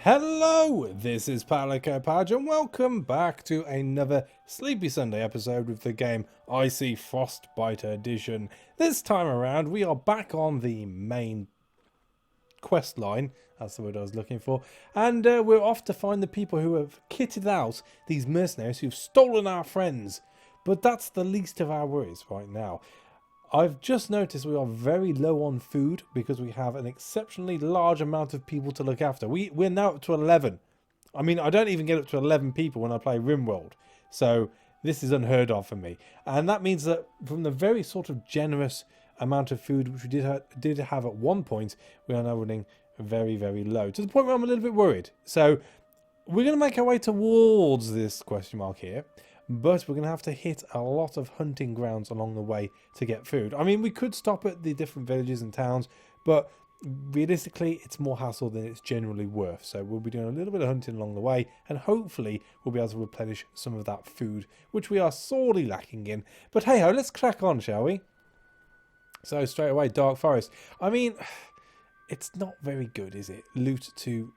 Hello, this is Palico Padge and welcome back to another Sleepy Sunday episode with the game ICY Frostbite Edition. This time around we are back on the main quest line, that's the word I was looking for, and we're off to find the people who have kitted out these mercenaries who've stolen our friends. But that's the least of our worries right now. I've just noticed we are very low on food because we have an exceptionally large amount of people to look after. We're now up to 11. I mean, I don't even get up to 11 people when I play RimWorld. So this is unheard of for me. And that means that from the very sort of generous amount of food which we did have at one point, we are now running very, very low. To the point where I'm a little bit worried. So we're going to make our way towards this question mark here. But we're going to have to hit a lot of hunting grounds along the way to get food. I mean, we could stop at the different villages and towns, but realistically, it's more hassle than it's generally worth. So we'll be doing a little bit of hunting along the way, and hopefully we'll be able to replenish some of that food, which we are sorely lacking in. But hey-ho, let's crack on, shall we? So straight away, Dark Forest. I mean, it's not very good, is it? Loot to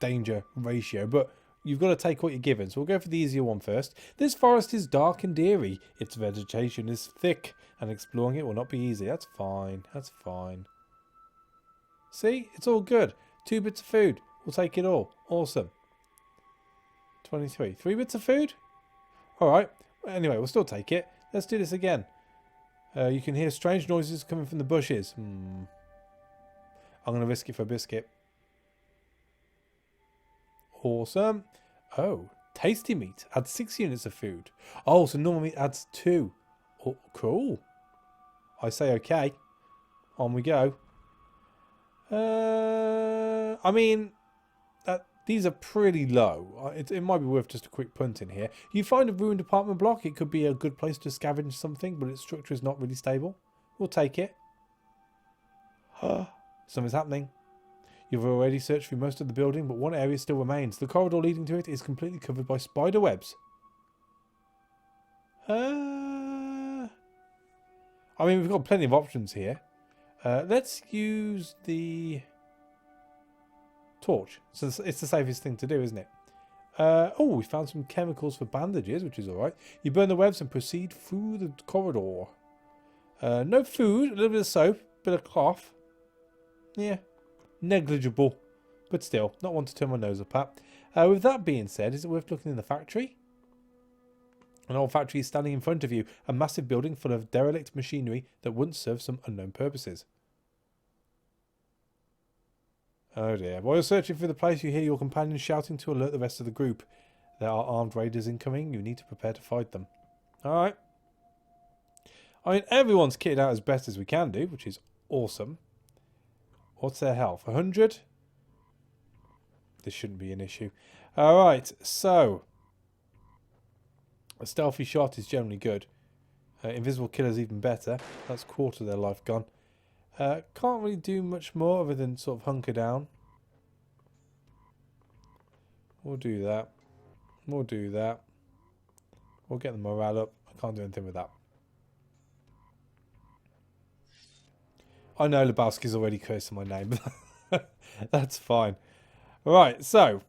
danger ratio, but you've got to take what you're given, so we'll go for the easier one first. This forest is dark and eerie. Its vegetation is thick, and exploring it will not be easy. That's fine. That's fine. See? It's all good. 2 bits of food. We'll take it all. Awesome. 23. 3 bits of food? Alright. Anyway, we'll still take it. Let's do this again. You can hear strange noises coming from the bushes. I'm going to risk it for a biscuit. Awesome. Oh, tasty meat adds 6 units of food. Oh, so normal meat adds 2. Oh, cool. I say okay. On we go. I mean, these are pretty low. It might be worth just a quick punt in here. You find a ruined apartment block. It could be a good place to scavenge something, but its structure is not really stable. We'll take it. Something's happening. You've already searched through most of the building, but one area still remains. The corridor leading to it is completely covered by spider webs. I mean, we've got plenty of options here. Let's use the torch. So it's the safest thing to do, isn't it? Oh, we found some chemicals for bandages, which is alright. You burn the webs and proceed through the corridor. No food, a little bit of soap, bit of cloth. Yeah. Negligible, but still, not one to turn my nose up at. With that being said, is it worth looking in the factory? An old factory is standing in front of you, a massive building full of derelict machinery that once served some unknown purposes. Oh dear. While you're searching for the place, you hear your companions shouting to alert the rest of the group. There are armed raiders incoming, you need to prepare to fight them. Alright. I mean, everyone's kitted out as best as we can do, which is awesome. What's their health? 100? This shouldn't be an issue. Alright, so a stealthy shot is generally good. Invisible killer's even better. That's a quarter of their life gone. Can't really do much more other than sort of hunker down. We'll do that. We'll do that. We'll get the morale up. I can't do anything with that. I know Lebowski's already cursing my name, but that's fine. Right, so.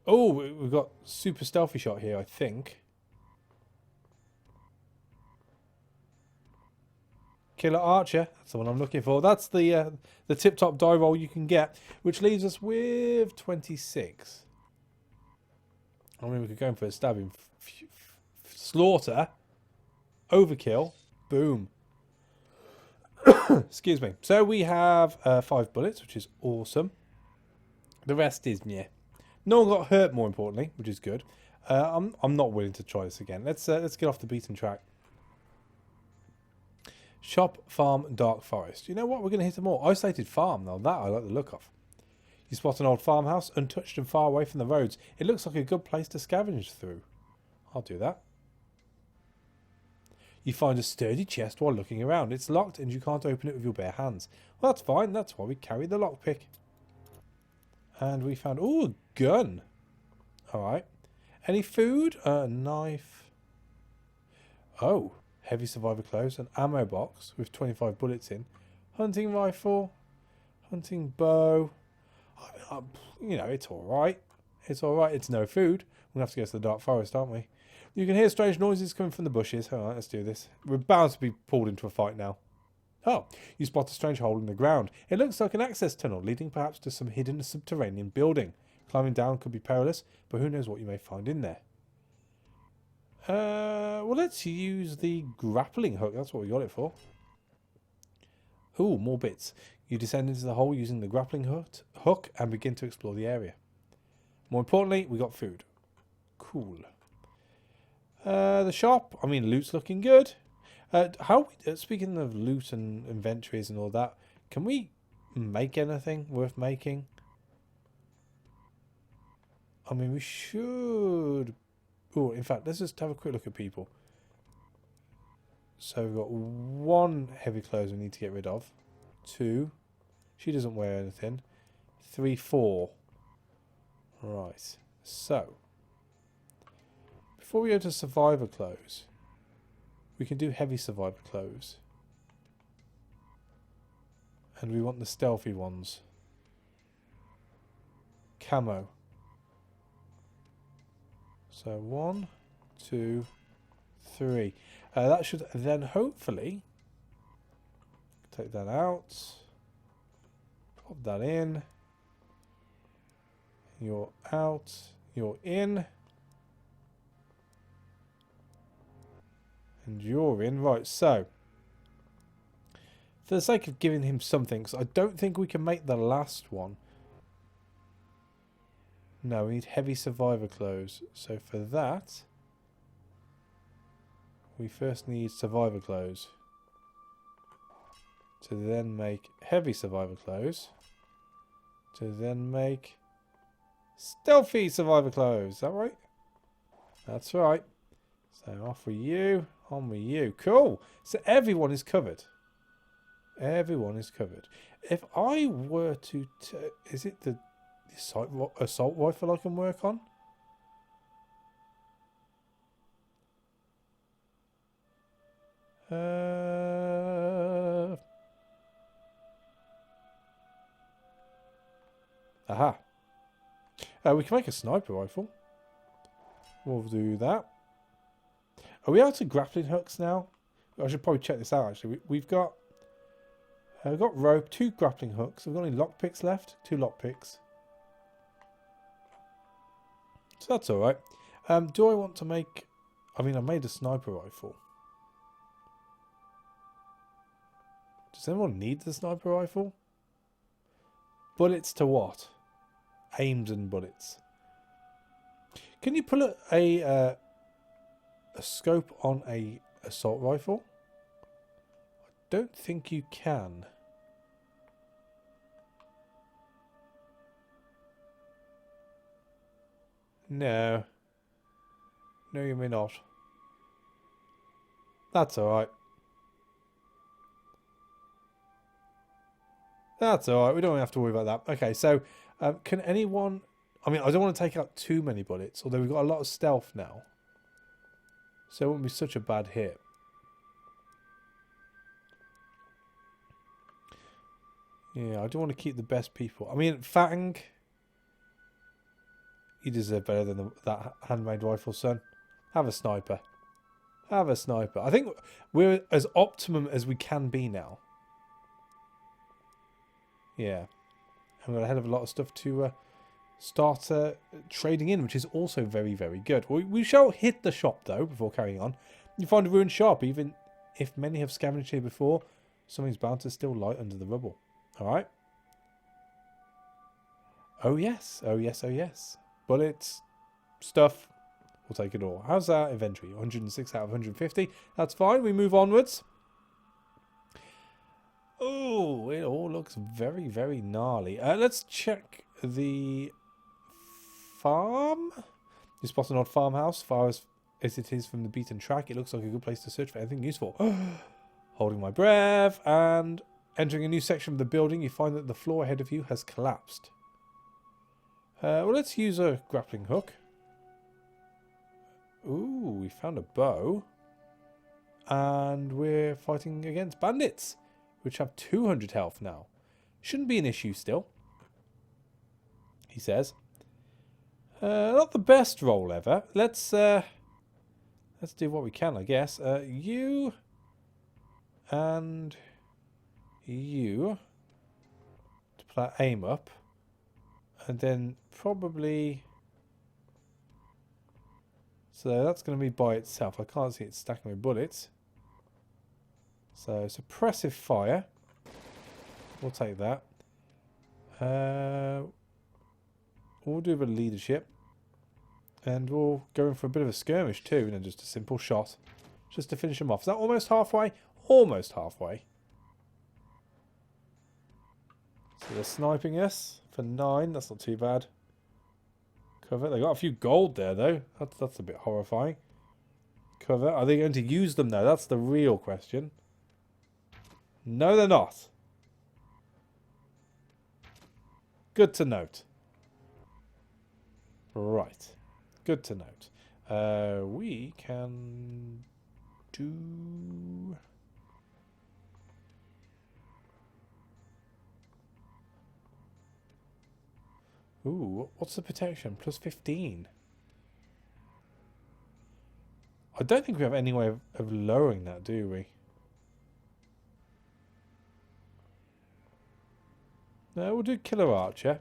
Oh, we've got super stealthy shot here, I think. Killer Archer, that's the one I'm looking for. That's the tip-top die roll you can get, which leaves us with 26. I mean, we could go in for a stabbing. Slaughter. Overkill. Boom. Excuse me. So we have 5 bullets, which is awesome. The rest is yeah. No one got hurt, more importantly, which is good. I'm not willing to try this again. Let's get off the beaten track. Shop, farm, dark forest. You know what? We're going to hit a more isolated farm. Now that I like the look of. You spot an old farmhouse, untouched and far away from the roads. It looks like a good place to scavenge through. I'll do that. You find a sturdy chest while looking around. It's locked and you can't open it with your bare hands. Well, that's fine. That's why we carry the lockpick. And we found... ooh, a gun. Alright. Any food? A knife. Oh. Heavy survivor clothes. An ammo box with 25 bullets in. Hunting rifle. Hunting bow. You know, it's alright. It's alright. It's no food. We're going to have to go to the dark forest, aren't we? You can hear strange noises coming from the bushes. Alright, let's do this. We're bound to be pulled into a fight now. Oh, you spot a strange hole in the ground. It looks like an access tunnel, leading perhaps to some hidden subterranean building. Climbing down could be perilous, but who knows what you may find in there. Well, let's use the grappling hook. That's what we got it for. Ooh, more bits. You descend into the hole using the grappling hook and begin to explore the area. More importantly, we got food. Cool. The shop. I mean, loot's looking good. Speaking of loot and inventories and all that, can we make anything worth making? I mean, we should. Oh, in fact, let's just have a quick look at people. So we've got 1 heavy clothes we need to get rid of. 2. She doesn't wear anything. 3, 4. Right. So, before we go to survivor clothes, we can do heavy survivor clothes. And we want the stealthy ones. Camo. So 1, 2, 3. That should then hopefully take that out. Pop that in. You're out. You're in. And you're in. Right, so for the sake of giving him something, because I don't think we can make the last one. No, we need heavy survivor clothes. So for that, we first need survivor clothes. To then make heavy survivor clothes. To then make stealthy survivor clothes. Is that right? That's right. So off with you. On with you. Cool. So everyone is covered. Everyone is covered. If I were to... is it the assault rifle I can work on? Aha. We can make a sniper rifle. We'll do that. Are we out of grappling hooks now? I should probably check this out actually. We've got rope, 2 grappling hooks. Have we got any lockpicks left? 2 lockpicks. So that's alright. Do I want to make... I mean, I made a sniper rifle. Does anyone need the sniper rifle? Bullets to what? Aims and bullets. Can you put a scope on a assault rifle? I don't think you can. No. No, you may not. That's alright. That's alright. We don't have to worry about that. Okay, so can anyone... I mean, I don't want to take out too many bullets, although we've got a lot of stealth now. So it won't be such a bad hit. Yeah, I do want to keep the best people. I mean, Fang... You deserve better than that handmade rifle, son. Have a sniper. Have a sniper. I think we're as optimum as we can be now. Yeah. And we've got a hell of a lot of stuff to start trading in, which is also very, very good. We shall hit the shop, though, before carrying on. You find a ruined shop. Even if many have scavenged here before, something's bound to still lie under the rubble. All right? Oh, yes. Oh, yes. Oh, yes. Bullets, stuff, we'll take it all. How's our inventory? 106 out of 150. That's fine. We move onwards. Oh, it all looks very, very gnarly. Let's check the farm. You spot an odd farmhouse. Far as it is from the beaten track, it looks like a good place to search for anything useful. Holding my breath and entering a new section of the building, you find that the floor ahead of you has collapsed. Well, let's use a grappling hook. Ooh, we found a bow. And we're fighting against bandits, which have 200 health now. Shouldn't be an issue still. he says. Not the best roll ever. Let's do what we can, I guess. You and you to put our aim up, and then probably. So that's going to be by itself. I can't see it stacking with bullets. So suppressive fire. We'll take that. We'll do a bit of leadership. And we'll go in for a bit of a skirmish too, and then just a simple shot. Just to finish them off. Is that almost halfway? Almost halfway. So they're sniping us for 9. That's not too bad. Cover. They got a few gold there though. That's a bit horrifying. Cover. Are they going to use them though? That's the real question. No, they're not. Good to note. Right. Good to note. We can do... Ooh, what's the protection? Plus 15. I don't think we have any way of lowering that, do we? No, we'll do Killer Archer.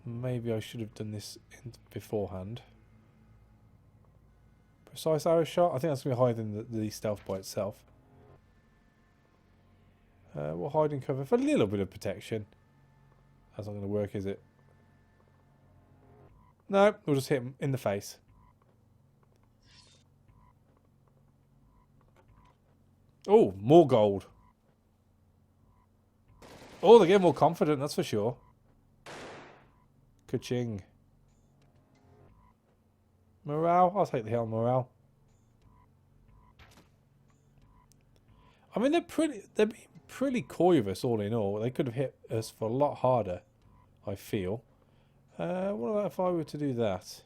Maybe I should have done this beforehand. Precise arrow shot. I think that's going to be higher than the stealth by itself. We'll hide in cover for a little bit of protection. That's not going to work, is it? No, we'll just hit him in the face. Oh, more gold. Oh, they get more confident, that's for sure. Ka-ching. Morale? I'll take the hit on morale. I mean, they're being pretty coy with us all in all. They could have hit us for a lot harder, I feel. What about if I were to do that?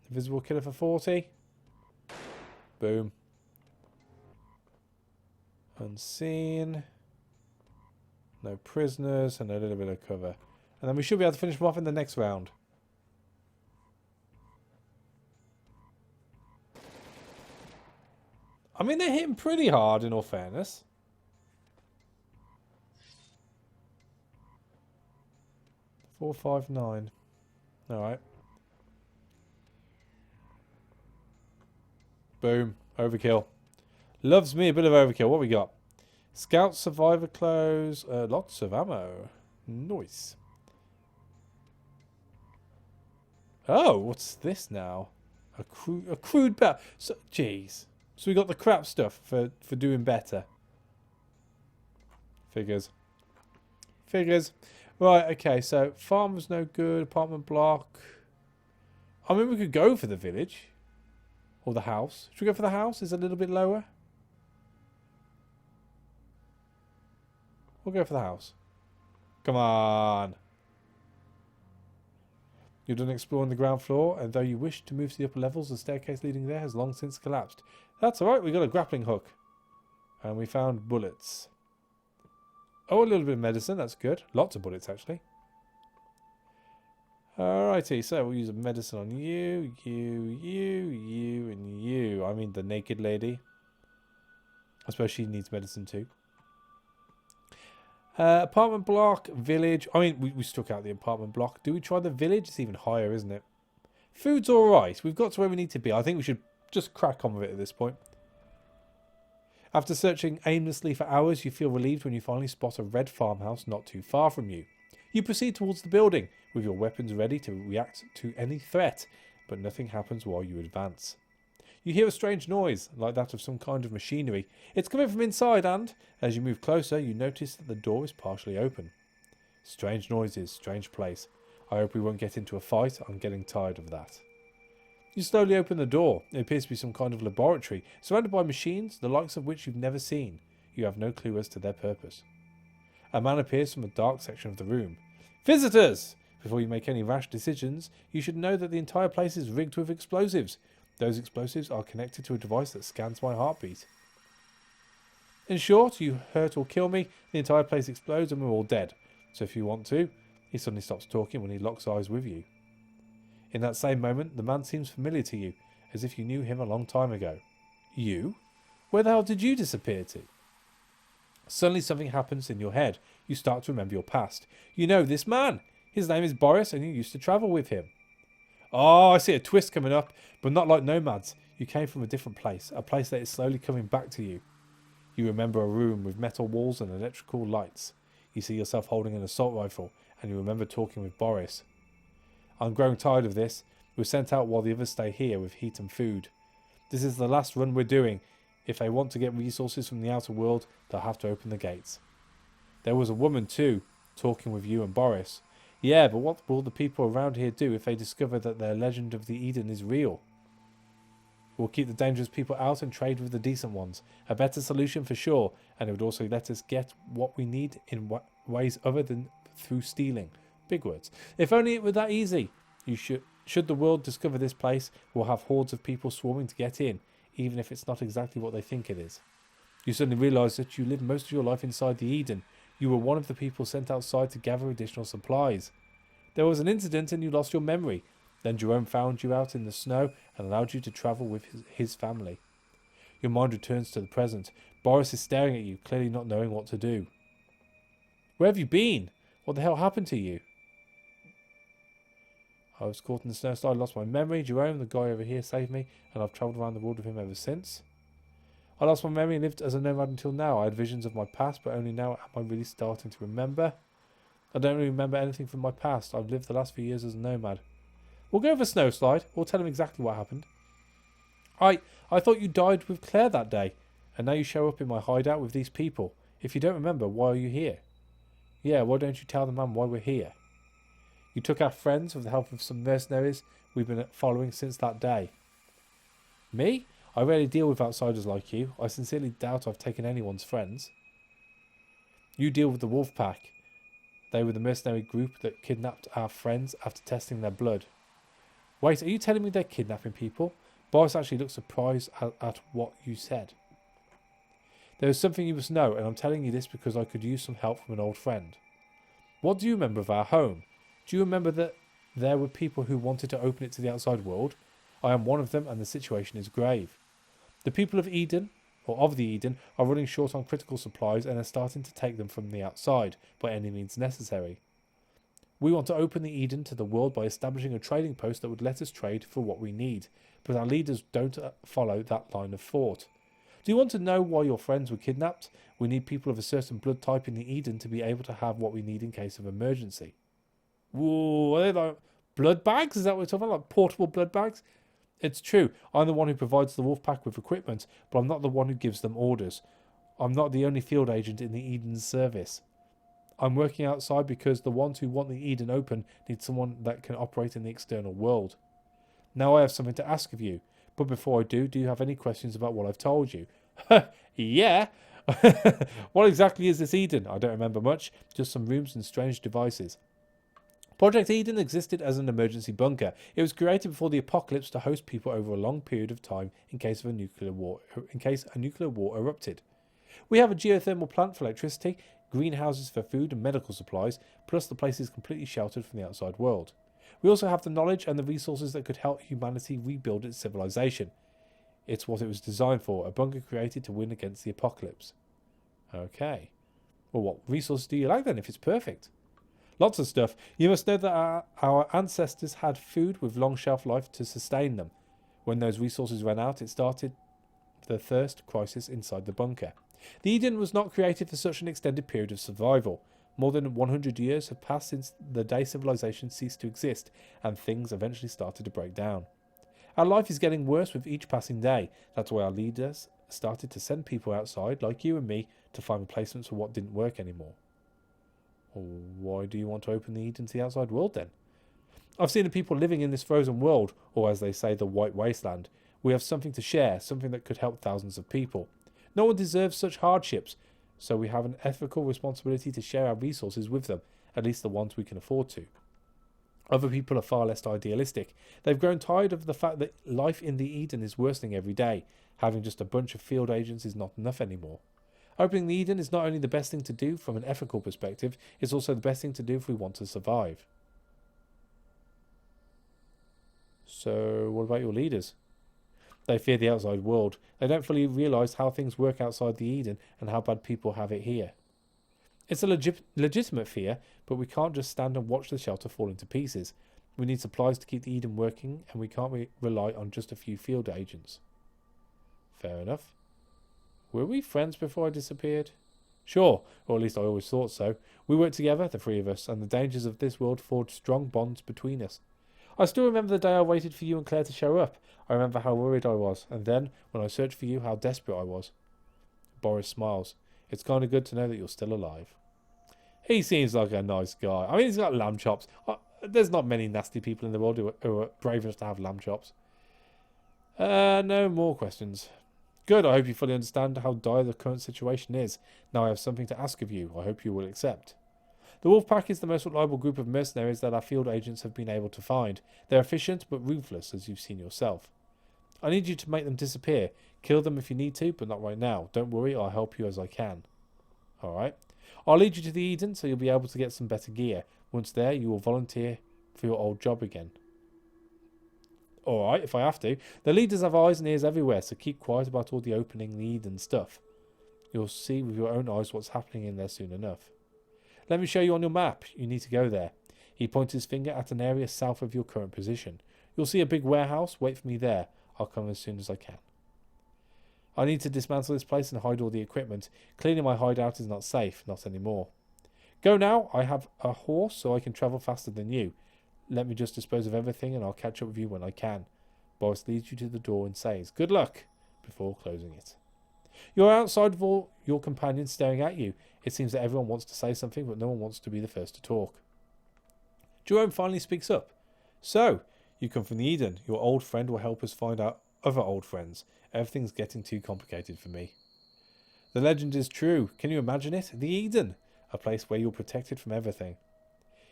Invisible killer for 40. Boom. Unseen. No prisoners and a little bit of cover. And then we should be able to finish them off in the next round. I mean, they're hitting pretty hard in all fairness. Four, 5, 9. Alright. Boom. Overkill. Loves me a bit of overkill. What we got? Scout survivor clothes. Lots of ammo. Nice. Oh, what's this now? A crude belt. So, jeez. So we got the crap stuff for doing better. Figures. Figures. Right, okay, so farm was no good. Apartment block. I mean, we could go for the village. Or the house. Should we go for the house? Is it a little bit lower? We'll go for the house. Come on. You've done exploring the ground floor, and though you wish to move to the upper levels, the staircase leading there has long since collapsed. That's alright, we got a grappling hook. And we found bullets. Oh, a little bit of medicine, that's good. Lots of bullets, actually. Alrighty, so we'll use a medicine on you, you, and you. I mean the naked lady. I suppose she needs medicine too. Apartment block, village. I mean, we struck out the apartment block. Do we try the village? It's even higher, isn't it? Food's alright. We've got to where we need to be. I think we should just crack on with it at this point. After searching aimlessly for hours, you feel relieved when you finally spot a red farmhouse not too far from you. You proceed towards the building, with your weapons ready to react to any threat, but nothing happens while you advance. You hear a strange noise, like that of some kind of machinery. It's coming from inside and, as you move closer, you notice that the door is partially open. Strange noises, strange place. I hope we won't get into a fight. I'm getting tired of that. You slowly open the door. It appears to be some kind of laboratory, surrounded by machines, the likes of which you've never seen. You have no clue as to their purpose. A man appears from a dark section of the room. Visitors! Before you make any rash decisions, you should know that the entire place is rigged with explosives. Those explosives are connected to a device that scans my heartbeat. In short, you hurt or kill me, the entire place explodes and we're all dead. So if you want to... He suddenly stops talking when he locks eyes with you. In that same moment, the man seems familiar to you, as if you knew him a long time ago. You? Where the hell did you disappear to? Suddenly something happens in your head. You start to remember your past. You know this man. His name is Boris and you used to travel with him. Oh, I see a twist coming up, but not like nomads. You came from a different place, a place that is slowly coming back to you. You remember a room with metal walls and electrical lights. You see yourself holding an assault rifle, and you remember talking with Boris. I'm growing tired of this. We're sent out while the others stay here with heat and food. This is the last run we're doing. If they want to get resources from the outer world, they'll have to open the gates. There was a woman too, talking with you and Boris. Yeah, but what will the people around here do if they discover that their legend of the Eden is real? We'll keep the dangerous people out and trade with the decent ones. A better solution for sure, and it would also let us get what we need in ways other than through stealing. Big words. If only it were that easy. Should the world discover this place, we'll have hordes of people swarming to get in, even if it's not exactly what they think it is. You suddenly realise that you lived most of your life inside the Eden. You were one of the people sent outside to gather additional supplies. There was an incident and you lost your memory. Then Jerome found you out in the snow and allowed you to travel with his family. Your mind returns to the present. Boris is staring at you, clearly not knowing what to do. Where have you been? What the hell happened to you? I was caught in the snowslide, lost my memory. Jerome, the guy over here, saved me, and I've travelled around the world with him ever since. I lost my memory and lived as a nomad until now. I had visions of my past, but only now am I really starting to remember. I don't really remember anything from my past. I've lived the last few years as a nomad. We'll go over snowslide. We'll tell him exactly what happened. I thought you died with Claire that day, and now you show up in my hideout with these people. If you don't remember, why are you here? Yeah, why don't you tell the man why we're here? You took our friends with the help of some mercenaries we've been following since that day. Me? I rarely deal with outsiders like you. I sincerely doubt I've taken anyone's friends. You deal with the wolf pack. They were the mercenary group that kidnapped our friends after testing their blood. Wait, are you telling me they're kidnapping people? Boris actually looked surprised at what you said. There is something you must know, and I'm telling you this because I could use some help from an old friend. What do you remember of our home? Do you remember that there were people who wanted to open it to the outside world? I am one of them, and the situation is grave. The people of Eden, or of the Eden, are running short on critical supplies and are starting to take them from the outside by any means necessary. We want to open the Eden to the world by establishing a trading post that would let us trade for what we need, but our leaders don't follow that line of thought. Do you want to know why your friends were kidnapped? We need people of a certain blood type in the Eden to be able to have what we need in case of emergency. Whoa, are they like blood bags? Is that what we're talking about? Like portable blood bags? It's true. I'm the one who provides the wolf pack with equipment, but I'm not the one who gives them orders. I'm not the only field agent in the Eden's service. I'm working outside because the ones who want the Eden open need someone that can operate in the external world. Now I have something to ask of you. But before I do you have any questions about what I've told you? Yeah. What exactly is this Eden? I don't remember much. Just some rooms and strange devices. Project Eden existed as an emergency bunker. It was created before the apocalypse to host people over a long period of time in case a nuclear war erupted. We have a geothermal plant for electricity, greenhouses for food and medical supplies, plus the place is completely sheltered from the outside world. We also have the knowledge and the resources that could help humanity rebuild its civilization. It's what it was designed for, a bunker created to win against the apocalypse. Okay. Well, what resources do you like then if it's perfect? Lots of stuff. You must know that our ancestors had food with long shelf life to sustain them. When those resources ran out, it started the thirst crisis inside the bunker. The Eden was not created for such an extended period of survival. More than 100 years have passed since the day civilization ceased to exist, and things eventually started to break down. Our life is getting worse with each passing day. That's why our leaders started to send people outside, like you and me, to find replacements for what didn't work anymore. Why do you want to open the Eden to the outside world then? I've seen the people living in this frozen world, or as they say, the White Wasteland. We have something to share, something that could help thousands of people. No one deserves such hardships, so we have an ethical responsibility to share our resources with them, at least the ones we can afford to. Other people are far less idealistic. They've grown tired of the fact that life in the Eden is worsening every day. Having just a bunch of field agents is not enough anymore. Opening the Eden is not only the best thing to do from an ethical perspective, it's also the best thing to do if we want to survive. So, what about your leaders? They fear the outside world. They don't fully realise how things work outside the Eden and how bad people have it here. It's a legitimate fear, but we can't just stand and watch the shelter fall into pieces. We need supplies to keep the Eden working, and we can't rely on just a few field agents. Fair enough. Were we friends before I disappeared? Sure, or at least I always thought so. We worked together, the three of us, and the dangers of this world forged strong bonds between us. I still remember the day I waited for you and Claire to show up. I remember how worried I was, and then, when I searched for you, how desperate I was. Boris smiles. It's kind of good to know that you're still alive. He seems like a nice guy. I mean, he's got lamb chops. There's not many nasty people in the world who are brave enough to have lamb chops. No more questions. Good, I hope you fully understand how dire the current situation is. Now I have something to ask of you. I hope you will accept. The Wolfpack is the most reliable group of mercenaries that our field agents have been able to find. They're efficient but ruthless, as you've seen yourself. I need you to make them disappear. Kill them if you need to, but not right now. Don't worry, I'll help you as I can. Alright. I'll lead you to the Eden so you'll be able to get some better gear. Once there, you will volunteer for your old job again. Alright, if I have to. The leaders have eyes and ears everywhere, so keep quiet about all the opening the Eden stuff. You'll see with your own eyes what's happening in there soon enough. Let me show you on your map. You need to go there. He points his finger at an area south of your current position. You'll see a big warehouse. Wait for me there. I'll come as soon as I can. I need to dismantle this place and hide all the equipment. Cleaning my hideout is not safe. Not anymore. Go now. I have a horse so I can travel faster than you. Let me just dispose of everything and I'll catch up with you when I can. Boris leads you to the door and says, good luck, before closing it. You're outside with all your companions staring at you. It seems that everyone wants to say something, but no one wants to be the first to talk. Jerome finally speaks up. So, you come from the Eden. Your old friend will help us find our other old friends. Everything's getting too complicated for me. The legend is true. Can you imagine it? The Eden. A place where you're protected from everything.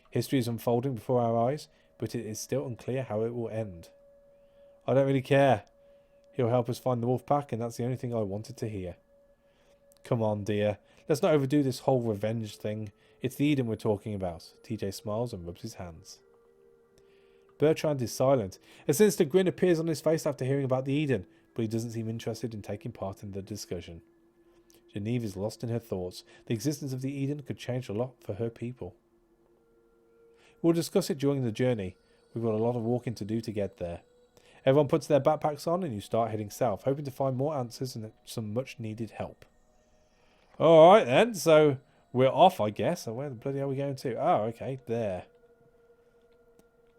History is unfolding before our eyes, but it is still unclear how it will end. I don't really care. He'll help us find the Wolfpack, and that's the only thing I wanted to hear. Come on, dear. Let's not overdo this whole revenge thing. It's the Eden we're talking about. TJ smiles and rubs his hands. Bertrand is silent. A sinister grin appears on his face after hearing about the Eden, but he doesn't seem interested in taking part in the discussion. Genevieve is lost in her thoughts. The existence of the Eden could change a lot for her people. We'll discuss it during the journey. We've got a lot of walking to do to get there. Everyone puts their backpacks on and you start heading south, hoping to find more answers and some much needed help. Alright then, so we're off, I guess. And where the bloody hell are we going to? Oh, okay, there.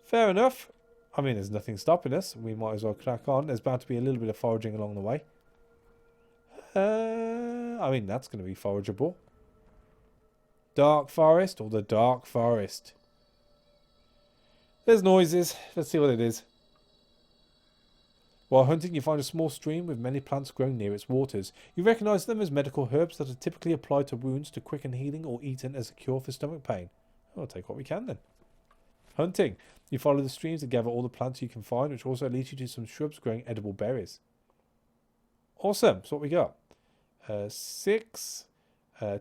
Fair enough. I mean, there's nothing stopping us. We might as well crack on. There's bound to be a little bit of foraging along the way. I mean, that's going to be forageable. Dark forest or the dark forest? There's noises. Let's see what it is. While hunting, you find a small stream with many plants growing near its waters. You recognise them as medical herbs that are typically applied to wounds to quicken healing or eaten as a cure for stomach pain. I'll take what we can then. Hunting. You follow the streams to gather all the plants you can find, which also leads you to some shrubs growing edible berries. Awesome. So what we got? 6,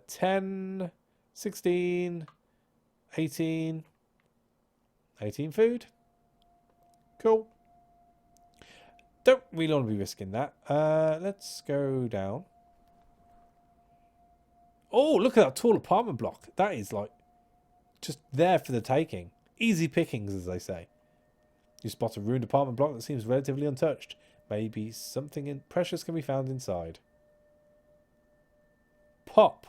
10, 16, 18. 18 food. Cool. Don't really want to be risking that. Let's go down. Oh, look at that tall apartment block. That is like just there for the taking. Easy pickings, as they say. You spot a ruined apartment block that seems relatively untouched. Maybe something precious can be found inside. Pop.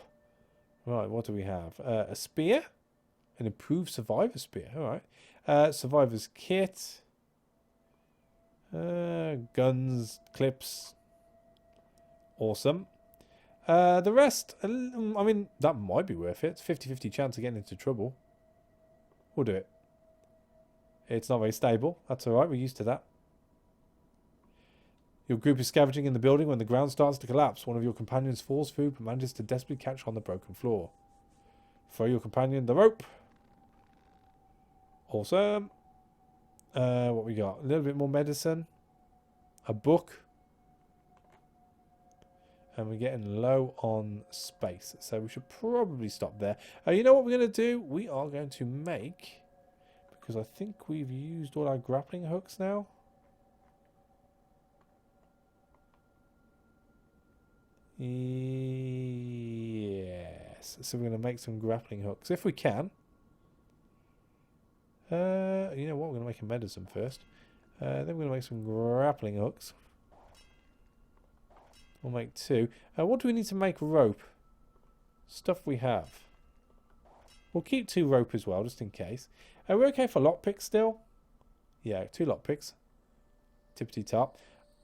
Right, what do we have? A spear? An improved survivor spear. Alright. Survivor's kit. Guns, clips. Awesome. The rest, I mean, that might be worth it. 50-50 chance of getting into trouble. We'll do it. It's not very stable. That's alright, we're used to that. Your group is scavenging in the building when the ground starts to collapse. One of your companions falls through but manages to desperately catch on the broken floor. Throw your companion the rope. Awesome. What we got? A little bit more medicine. A book. And we're getting low on space. So we should probably stop there. You know what we're going to do? We are going to make... Because I think we've used all our grappling hooks now. Yes. So we're going to make some grappling hooks. If we can. You know what? We're going to make a medicine first. Then we're going to make some grappling hooks. We'll make 2. What do we need to make rope? Stuff we have. We'll keep 2 rope as well, just in case. We're okay for lockpicks still? Yeah, 2 lockpicks. Tippity top.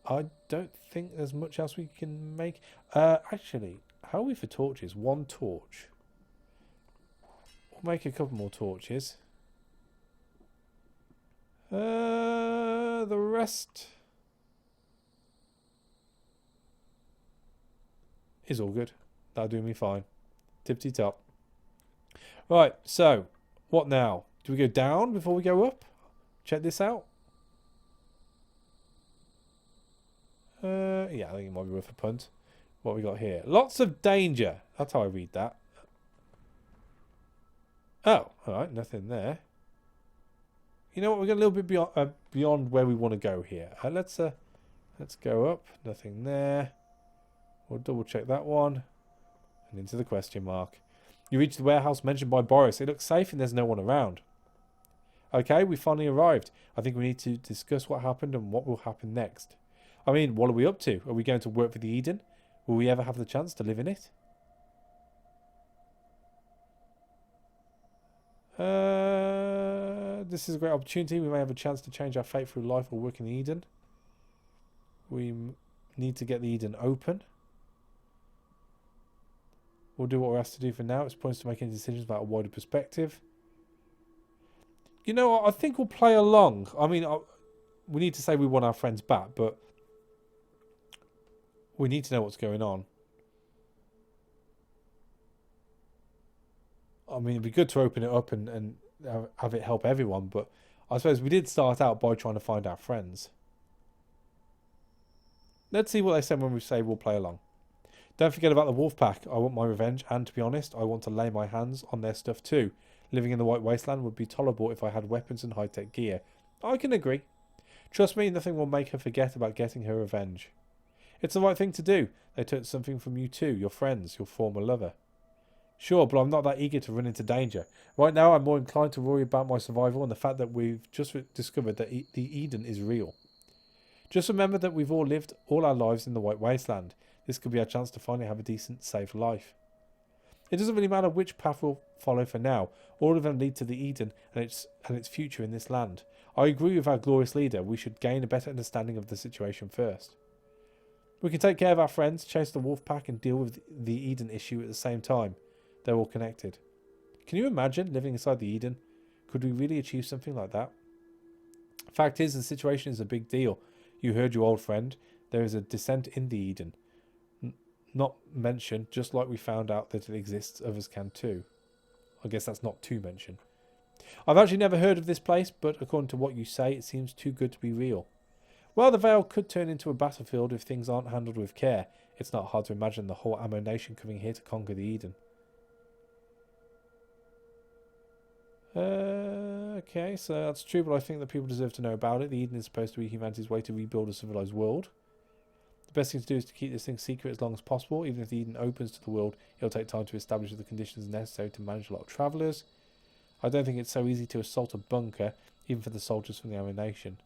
I don't think there's much else we can make. Actually, how are we for torches? 1 torch. We'll make a couple more torches. The rest... is all good. That'll do me fine. Tippity top. Right, so what now? Do we go down before we go up? Check this out. Yeah, I think it might be worth a punt. What we got here? Lots of danger. That's how I read that. Oh, alright, nothing there. You know what? We're going a little bit beyond where we want to go here. Let's go up. Nothing there. We'll double check that one. And into the question mark. You reach the warehouse mentioned by Boris. It looks safe and there's no one around. Okay, we finally arrived. I think we need to discuss what happened and what will happen next. I mean, what are we up to? Are we going to work for the Eden? Will we ever have the chance to live in it? This is a great opportunity. We may have a chance to change our fate through life or work in the Eden. We need to get the Eden open. We'll do what we're asked to do for now. It's points to making decisions about a wider perspective. You know what? I think we'll play along. I mean, we need to say we want our friends back, but we need to know what's going on. I mean, it'd be good to open it up and have it help everyone, but I suppose we did start out by trying to find our friends. Let's see what they say when we say we'll play along. Don't forget about the wolf pack. I want my revenge, and to be honest, I want to lay my hands on their stuff too. Living in the White Wasteland would be tolerable if I had weapons and high-tech gear. I can agree. Trust me, nothing will make her forget about getting her revenge. It's the right thing to do. They took something from you too, your friends, your former lover. Sure, but I'm not that eager to run into danger. Right now, I'm more inclined to worry about my survival and the fact that we've just discovered that the Eden is real. Just remember that we've all lived all our lives in the White Wasteland. This could be our chance to finally have a decent, safe life. It doesn't really matter which path we'll follow for now. All of them lead to the Eden and its future in this land. I agree with our glorious leader. We should gain a better understanding of the situation first. We can take care of our friends, chase the wolf pack, and deal with the Eden issue at the same time. They're all connected. Can you imagine living inside the Eden? Could we really achieve something like that? Fact is, the situation is a big deal. You heard your old friend. There is a descent in the Eden. Not mentioned, just like we found out that it exists, others can too. I guess that's not to mention. I've actually never heard of this place, but according to what you say, it seems too good to be real. Well, the Vale could turn into a battlefield if things aren't handled with care. It's not hard to imagine the whole Ammo Nation coming here to conquer the Eden. Okay, so that's true, but I think that people deserve to know about it. The Eden is supposed to be humanity's way to rebuild a civilized world. The best thing to do is to keep this thing secret as long as possible. Even if the Eden opens to the world, it'll take time to establish the conditions necessary to manage a lot of travellers. I don't think it's so easy to assault a bunker, even for the soldiers from the Ammo Nation.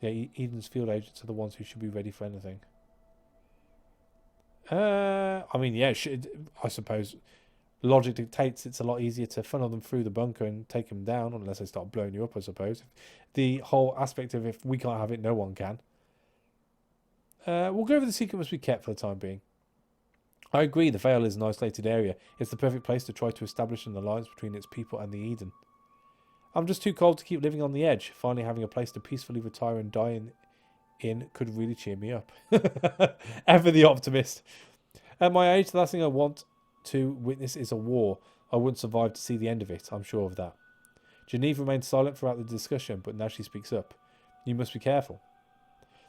The Eden's field agents are the ones who should be ready for anything. I mean, yeah, I suppose logic dictates it's a lot easier to funnel them through the bunker and take them down, unless they start blowing you up, I suppose. The whole aspect of if we can't have it, no one can. We'll go over the secret must be kept for the time being. I agree, the Vale is an isolated area. It's the perfect place to try to establish an alliance between its people and the Eden. I'm just too cold to keep living on the edge. Finally having a place to peacefully retire and die in could really cheer me up. Ever the optimist. At my age, the last thing I want to witness is a war. I wouldn't survive to see the end of it, I'm sure of that. Genevieve remained silent throughout the discussion, but now she speaks up. You must be careful.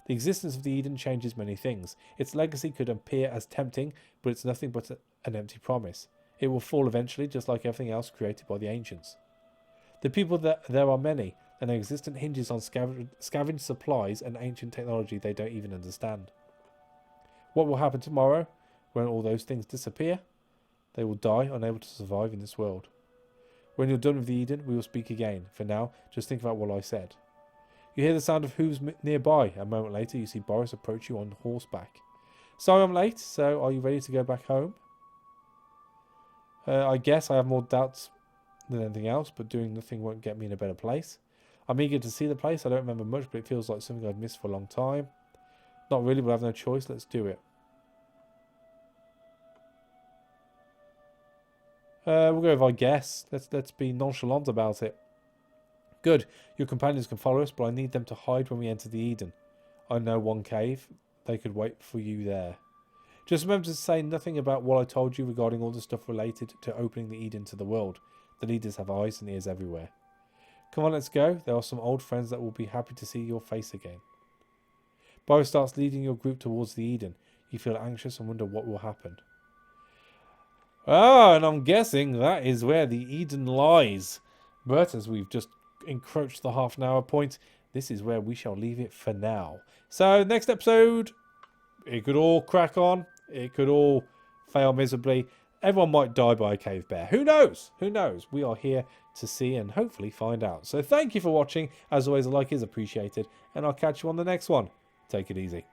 The existence of the Eden changes many things. Its legacy could appear as tempting, but it's nothing but an empty promise. It will fall eventually, just like everything else created by the ancients. The people that there are many, and their existence hinges on scavenged supplies and ancient technology they don't even understand. What will happen tomorrow, when all those things disappear? They will die, unable to survive in this world. When you're done with the Eden, we will speak again. For now, just think about what I said. You hear the sound of hooves nearby. A moment later, you see Boris approach you on horseback. Sorry I'm late, so are you ready to go back home? I guess I have more doubts than anything else, but doing nothing won't get me in a better place. I'm eager to see the place. I don't remember much, but it feels like something I've missed for a long time. Not really, but I have no choice. Let's do it. We'll go with I guess. Let's be nonchalant about it. Good. Your companions can follow us, but I need them to hide when we enter the Eden. I know one cave. They could wait for you there. Just remember to say nothing about what I told you regarding all the stuff related to opening the Eden to the world. The leaders have eyes and ears everywhere. Come on, let's go. There are some old friends that will be happy to see your face again. Boris starts leading your group towards the Eden. You feel anxious and wonder what will happen. Ah, and I'm guessing that is where the Eden lies. But as we've just encroached the half-an-hour point, this is where we shall leave it for now. So, next episode, it could all crack on. It could all fail miserably. Everyone might die by a cave bear. Who knows? Who knows? We are here to see and hopefully find out. So thank you for watching. As always, a like is appreciated. And I'll catch you on the next one. Take it easy.